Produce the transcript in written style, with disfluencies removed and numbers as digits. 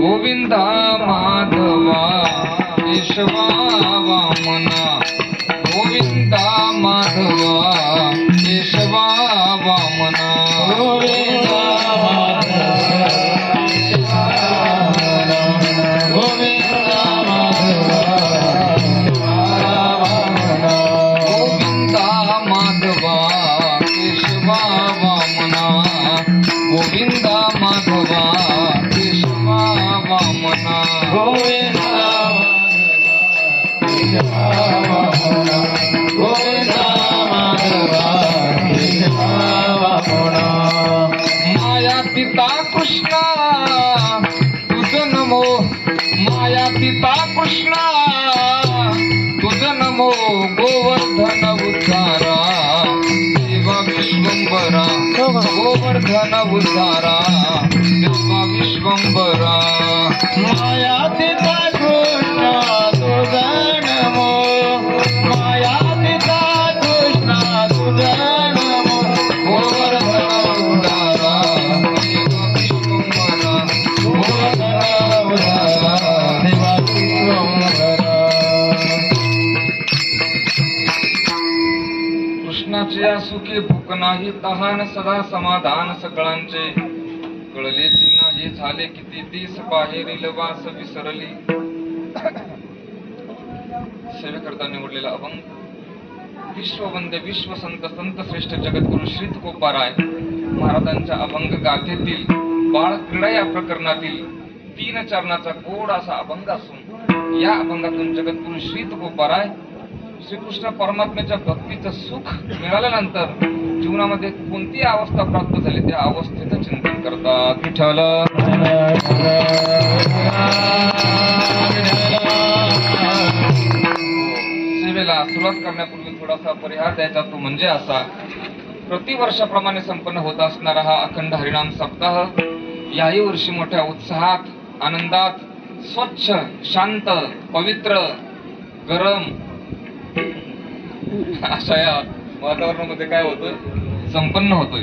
गोविंदा माधवा केशवा वामना गोविंदा माधवा केशवा वामना गोविंदा गोविंदा माधवा केशवा वामना गोविंदा माधवा केशवा वामना गोविंदा गोविंदा माधवा केशवा वामना माया पिता कृष्णा तुझ नमो माया पिता कृष्णा तुझ नमो गोवर्धन उद्धारा देवा विश्वंभरा गोवर्धन उद्धारा देवा विश्वंभरा माया पिता कृष्णा तुझ नमो माया पिता कृष्णा तुझ नमो गोवर्धन उद्धारा देवा विश्वंभरा गोवर्धन उद्धारा देवा विश्वंभरा कृष्णाचे सुखे भूक नाही तहान सदा समाधान सकळांचे कळलेची नाही झाले किती दिस बाहेरील वास विसरली सेवेकरता निवडलेला अभंग विश्ववंद्य विश्वसंत संत श्रेष्ठ जगद्गुरु श्री तुकोबाराय महाराजांच्या अभंग गाथेतील बाळ क्रीडा या प्रकरणातील 3 चरणाचा गोड असा अभंग असून या अभंगातून जगद्गुरु श्री तुकोबाराय श्रीकृष्ण परमात्म्याच्या भक्तीचं सुख मिळाल्यानंतर जीवनामध्ये कोणती अवस्था प्राप्त झाली त्या अवस्थेचं चिंतन करतात विठ्ठल सेवेला सुरुवात करण्यापूर्वी थोडासा परिहार द्यायचा तो म्हणजे असा प्रतिवर्षाप्रमाणे संपन्न होत असणारा हा अखंड हरिनाम सप्ताह याही वर्षी मोठ्या उत्साहात आनंदात स्वच्छ शांत पवित्र गरम अशा या वातावरणामध्ये काय होतोय संपन्न होतोय